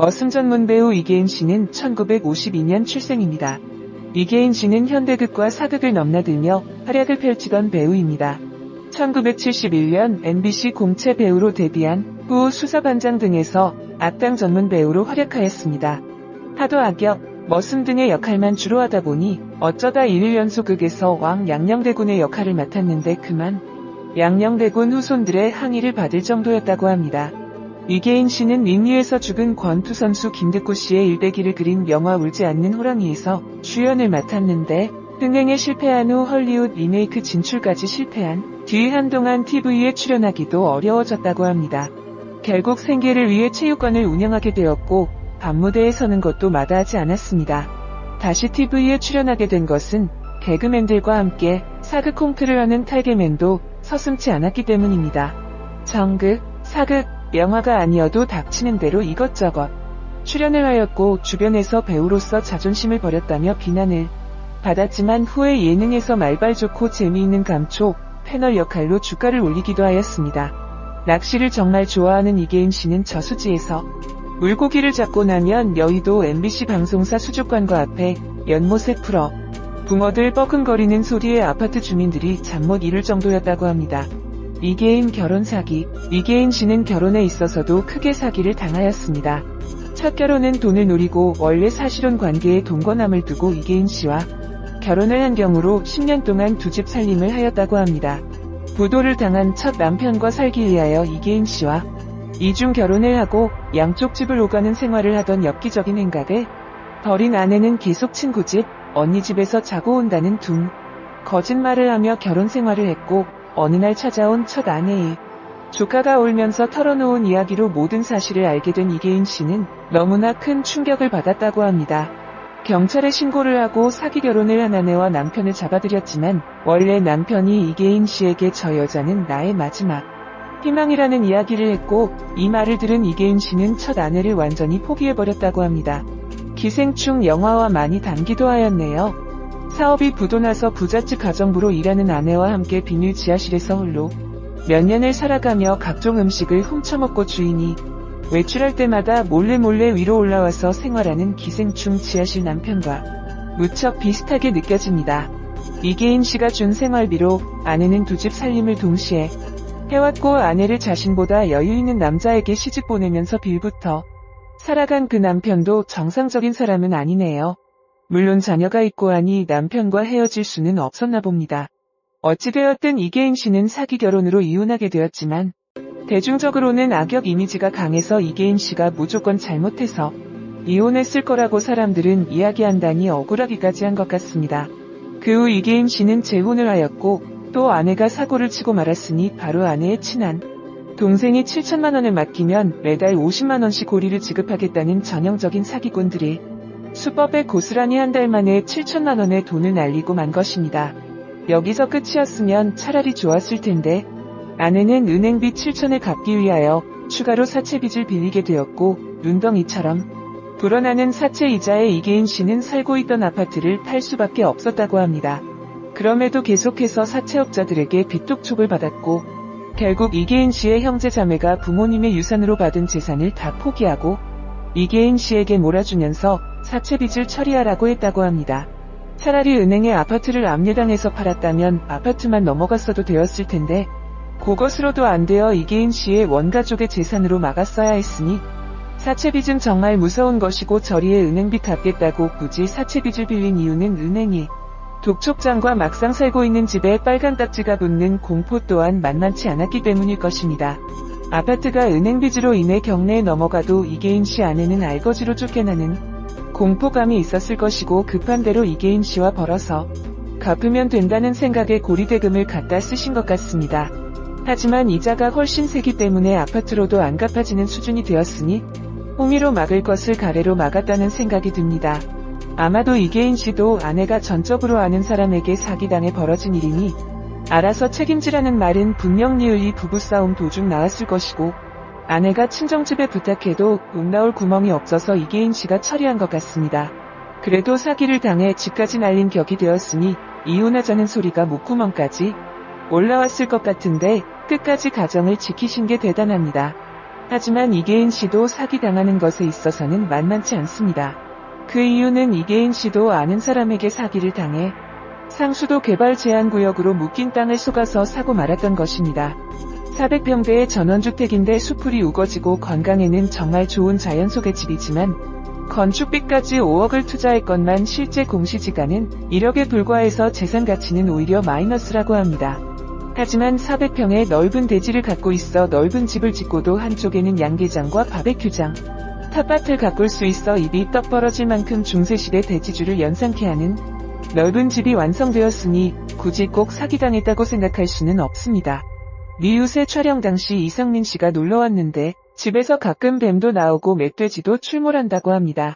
머슴 전문 배우 이계인 씨는 1952년 출생입니다. 이계인 씨는 현대극과 사극을 넘나들며 활약을 펼치던 배우입니다. 1971년 MBC 공채 배우로 데뷔한 후 수사반장 등에서 악당 전문 배우로 활약하였습니다. 하도 악역, 머슴 등의 역할만 주로 하다 보니 어쩌다 1연소극에서 왕 양녕대군의 역할을 맡았는데 그만 양녕대군 후손들의 항의를 받을 정도였다고 합니다. 이계인 씨는 링리에서 죽은 권투 선수 김득구 씨의 일대기를 그린 영화 울지 않는 호랑이에서 주연을 맡았는데 흥행에 실패한 후 헐리우드 리메이크 진출까지 실패한 뒤 한동안 TV에 출연하기도 어려워졌다고 합니다. 결국 생계를 위해 체육관을 운영하게 되었고 밤무대에 서는 것도 마다하지 않았습니다. 다시 TV에 출연하게 된 것은 개그맨들과 함께 사극 콩트를 하는 탈개맨도 서슴지 않았기 때문입니다. 정극, 사극, 영화가 아니어도 닥치는 대로 이것저것 출연을 하였고 주변에서 배우로서 자존심을 버렸다며 비난을 받았지만 후에 예능에서 말발 좋고 재미있는 감초, 패널 역할로 주가를 올리기도 하였습니다. 낚시를 정말 좋아하는 이계인 씨는 저수지에서 물고기를 잡고 나면 여의도 MBC 방송사 수족관과 앞에 연못에 풀어 붕어들 뻐근거리는 소리에 아파트 주민들이 잠 못 이룰 정도였다고 합니다. 이계인 결혼 사기. 이계인 씨는 결혼에 있어서도 크게 사기를 당하였습니다. 첫 결혼은 돈을 노리고 원래 사실혼 관계에 동거남을 두고 이계인 씨와 결혼을 한 경우로 10년 동안 두 집 살림을 하였다고 합니다. 부도를 당한 첫 남편과 살기 위하여 이계인 씨와 이중 결혼을 하고 양쪽 집을 오가는 생활을 하던 엽기적인 행각에 버린 아내는 계속 친구 집, 언니 집에서 자고 온다는 둥 거짓말을 하며 결혼 생활을 했고 어느 날 찾아온 첫 아내의 조카가 울면서 털어놓은 이야기로 모든 사실을 알게 된 이계인 씨는 너무나 큰 충격을 받았다고 합니다. 경찰에 신고를 하고 사기 결혼을 한 아내와 남편을 잡아들였지만 원래 남편이 이계인 씨에게 저 여자는 나의 마지막 희망이라는 이야기를 했고 이 말을 들은 이계인 씨는 첫 아내를 완전히 포기해버렸다고 합니다. 기생충 영화와 많이 닮기도 하였네요. 사업이 부도나서 부잣집 가정부로 일하는 아내와 함께 비닐 지하실에서 홀로 몇 년을 살아가며 각종 음식을 훔쳐먹고 주인이 외출할 때마다 몰래 위로 올라와서 생활하는 기생충 지하실 남편과 무척 비슷하게 느껴집니다. 이계인 씨가 준 생활비로 아내는 두 집 살림을 동시에 해왔고 아내를 자신보다 여유있는 남자에게 시집 보내면서 빌부터 살아간 그 남편도 정상적인 사람은 아니네요. 물론 자녀가 있고 하니 남편과 헤어질 수는 없었나 봅니다. 어찌되었든 이계인 씨는 사기 결혼으로 이혼하게 되었지만 대중적으로는 악역 이미지가 강해서 이계인 씨가 무조건 잘못해서 이혼했을 거라고 사람들은 이야기한다니 억울하기까지 한 것 같습니다. 그 후 이계인 씨는 재혼을 하였고 또 아내가 사고를 치고 말았으니 바로 아내의 친한 동생이 7천만 원을 맡기면 매달 50만 원씩 고리를 지급하겠다는 전형적인 사기꾼들이 수법에 고스란히 한 달 만에 7천만 원의 돈을 날리고 만 것입니다. 여기서 끝이었으면 차라리 좋았을 텐데 아내는 은행비 7천을 갚기 위하여 추가로 사채빚을 빌리게 되었고 눈덩이처럼 불어나는 사채 이자에 이계인 씨는 살고 있던 아파트를 팔 수밖에 없었다고 합니다. 그럼에도 계속해서 사채업자들에게 빚독촉을 받았고 결국 이계인 씨의 형제 자매가 부모님의 유산으로 받은 재산을 다 포기하고 이계인 씨에게 몰아주면서 사채빚을 처리하라고 했다고 합니다. 차라리 은행에 아파트를 압류당해서 팔았다면 아파트만 넘어갔어도 되었을 텐데 그것으로도 안 되어 이계인 씨의 원가족의 재산으로 막았어야 했으니 사채빚은 정말 무서운 것이고 저리에 은행빚 갚겠다고 굳이 사채빚을 빌린 이유는 은행이 독촉장과 막상 살고 있는 집에 빨간 딱지가 붙는 공포 또한 만만치 않았기 때문일 것입니다. 아파트가 은행빚으로 인해 경매에 넘어가도 이계인 씨 아내는 알거지로 쫓겨나는 공포감이 있었을 것이고 급한 대로 이계인 씨와 벌어서 갚으면 된다는 생각에 고리대금을 갖다 쓰신 것 같습니다. 하지만 이자가 훨씬 세기 때문에 아파트로도 안 갚아지는 수준이 되었으니 홍위로 막을 것을 가래로 막았다는 생각이 듭니다. 아마도 이계인 씨도 아내가 전적으로 아는 사람에게 사기당해 벌어진 일이니 알아서 책임지라는 말은 분명 리을리 부부싸움 도중 나왔을 것이고 아내가 친정집에 부탁해도 나올 구멍이 없어서 이계인 씨가 처리한 것 같습니다. 그래도 사기를 당해 집까지 날린 격이 되었으니 이혼하자는 소리가 목구멍까지 올라왔을 것 같은데 끝까지 가정을 지키신 게 대단합니다. 하지만 이계인 씨도 사기당하는 것에 있어서는 만만치 않습니다. 그 이유는 이계인 씨도 아는 사람에게 사기를 당해 상수도 개발 제한구역으로 묶인 땅을 속아서 사고 말았던 것입니다. 400평대의 전원주택인데 수풀이 우거지고 건강에는 정말 좋은 자연 속의 집이지만 건축비까지 5억을 투자했건만 실제 공시지가는 1억에 불과해서 재산 가치는 오히려 마이너스라고 합니다. 하지만 400평의 넓은 대지를 갖고 있어 넓은 집을 짓고도 한쪽에는 양계장과 바베큐장, 텃밭을 가꿀 수 있어 입이 떡 벌어질 만큼 중세시대 대지주를 연상케 하는 넓은 집이 완성되었으니 굳이 꼭 사기당했다고 생각할 수는 없습니다. 리웃의 촬영 당시 이상민 씨가 놀러왔는데 집에서 가끔 뱀도 나오고 멧돼지도 출몰한다고 합니다.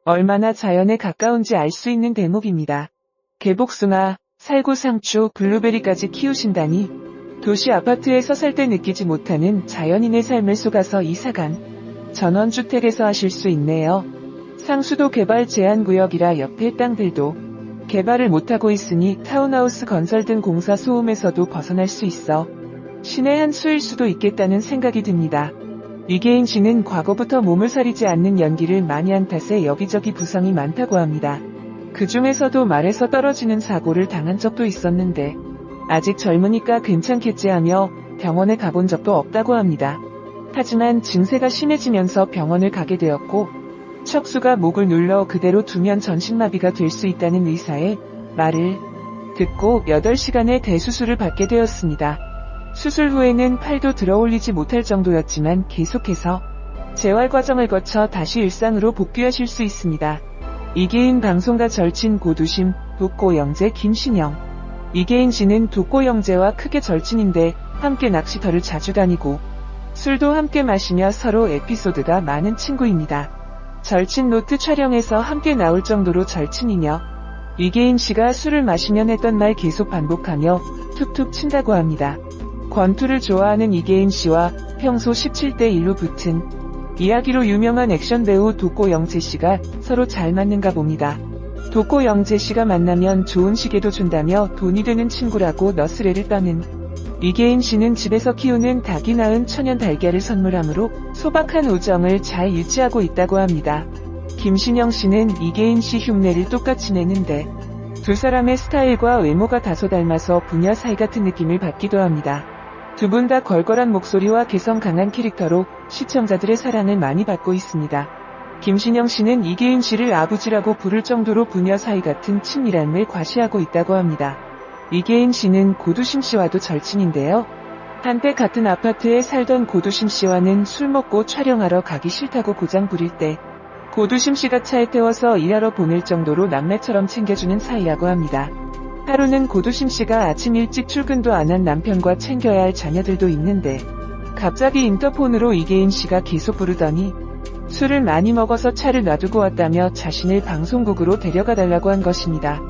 얼마나 자연에 가까운지 알 수 있는 대목입니다. 개복숭아, 살구상추, 블루베리까지 키우신다니 도시 아파트에서 살 때 느끼지 못하는 자연인의 삶을 속아서 이사간 전원주택에서 하실 수 있네요. 상수도 개발 제한구역이라 옆에 땅들도 개발을 못하고 있으니 타운하우스 건설 등 공사 소음에서도 벗어날 수 있어 신의 한 수일 수도 있겠다는 생각이 듭니다. 이계인 씨는 과거부터 몸을 사리지 않는 연기를 많이 한 탓에 여기저기 부상이 많다고 합니다. 그 중에서도 말에서 떨어지는 사고를 당한 적도 있었는데 아직 젊으니까 괜찮겠지 하며 병원에 가본 적도 없다고 합니다. 하지만 증세가 심해지면서 병원을 가게 되었고 척수가 목을 눌러 그대로 두면 전신마비가 될 수 있다는 의사의 말을 듣고 8시간의 대수술을 받게 되었습니다. 수술 후에는 팔도 들어올리지 못할 정도였지만 계속해서 재활 과정을 거쳐 다시 일상으로 복귀하실 수 있습니다. 이계인 방송가 절친 고두심, 독고영재 김신영. 이계인 씨는 독고영재와 크게 절친인데 함께 낚시터를 자주 다니고 술도 함께 마시며 서로 에피소드가 많은 친구입니다. 절친 노트 촬영에서 함께 나올 정도로 절친이며 이계인 씨가 술을 마시면 했던 말 계속 반복하며 툭툭 친다고 합니다. 권투를 좋아하는 이계인 씨와 평소 17대 1로 붙은 이야기로 유명한 액션 배우 독고영재 씨가 서로 잘 맞는가 봅니다. 독고영재 씨가 만나면 좋은 시계도 준다며 돈이 되는 친구라고 너스레를 떠는 이계인 씨는 집에서 키우는 닭이 낳은 천연 달걀을 선물하므로 소박한 우정을 잘 유지하고 있다고 합니다. 김신영 씨는 이계인 씨 흉내를 똑같이 내는데 두 사람의 스타일과 외모가 다소 닮아서 부녀 사이 같은 느낌을 받기도 합니다. 두 분 다 걸걸한 목소리와 개성 강한 캐릭터로 시청자들의 사랑을 많이 받고 있습니다. 김신영 씨는 이계인 씨를 아버지라고 부를 정도로 부녀 사이 같은 친밀함을 과시하고 있다고 합니다. 이계인 씨는 고두심 씨와도 절친인데요. 한때 같은 아파트에 살던 고두심 씨와는 술 먹고 촬영하러 가기 싫다고 고장 부릴 때 고두심 씨가 차에 태워서 일하러 보낼 정도로 남매처럼 챙겨주는 사이라고 합니다. 하루는 고두심 씨가 아침 일찍 출근도 안 한 남편과 챙겨야 할 자녀들도 있는데 갑자기 인터폰으로 이계인 씨가 계속 부르더니 술을 많이 먹어서 차를 놔두고 왔다며 자신을 방송국으로 데려가 달라고 한 것입니다.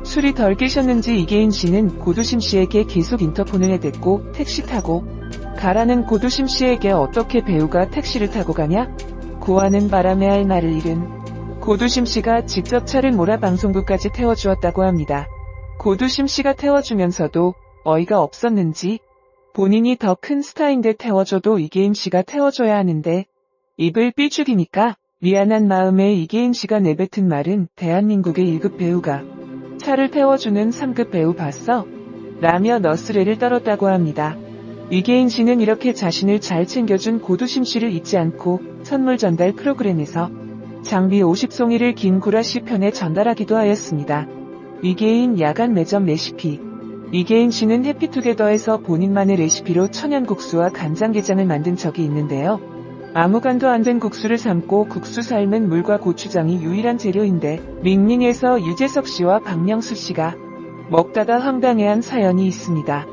술이 덜 깨셨는지 이계인 씨는 고두심 씨에게 계속 인터폰을 해댔고 택시 타고 가라는 고두심 씨에게 어떻게 배우가 택시를 타고 가냐? 고하는 바람에 할 말을 잃은 고두심 씨가 직접 차를 몰아 방송국까지 태워주었다고 합니다. 고두심 씨가 태워주면서도 어이가 없었는지 본인이 더 큰 스타인데 태워줘도 이계인 씨가 태워줘야 하는데 입을 삐죽이니까 미안한 마음에 이계인 씨가 내뱉은 말은 대한민국의 1급 배우가 차를 태워주는 3급 배우 봤어? 라며 너스레를 떨었다고 합니다. 이계인 씨는 이렇게 자신을 잘 챙겨준 고두심 씨를 잊지 않고 선물 전달 프로그램에서 장비 50송이를 긴 구라씨 편에 전달하기도 하였습니다. 이계인 야간 매점 레시피. 이계인 씨는 해피투게더에서 본인만의 레시피로 천연국수와 간장게장을 만든 적이 있는데요. 아무 간도 안 된 국수를 삶고 국수 삶은 물과 고추장이 유일한 재료인데 밍밍에서 유재석 씨와 박명수 씨가 먹다가 황당해한 사연이 있습니다.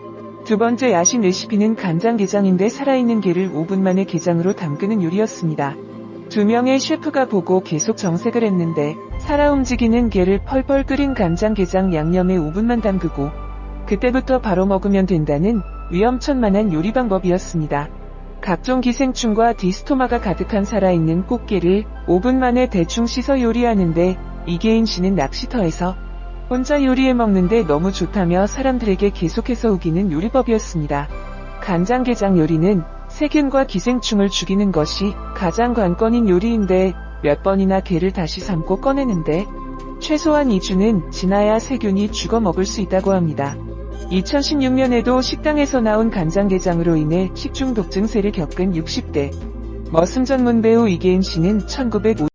두 번째 야식 레시피는 간장게장인데 살아있는 게를 5분 만에 게장으로 담그는 요리였습니다. 두 명의 셰프가 보고 계속 정색을 했는데 살아 움직이는 게를 펄펄 끓인 간장게장 양념에 5분만 담그고 그때부터 바로 먹으면 된다는 위험천만한 요리 방법이었습니다. 각종 기생충과 디스토마가 가득한 살아있는 꽃게를 5분 만에 대충 씻어 요리하는데 이계인 씨는 낚시터에서 혼자 요리해 먹는데 너무 좋다며 사람들에게 계속해서 우기는 요리법이었습니다. 간장게장 요리는 세균과 기생충을 죽이는 것이 가장 관건인 요리인데 몇 번이나 게를 다시 삶고 꺼내는데 최소한 2주는 지나야 세균이 죽어 먹을 수 있다고 합니다. 2016년에도 식당에서 나온 간장게장으로 인해 식중독 증세를 겪은 60대 머슴 전문 배우 이계인 씨는 1950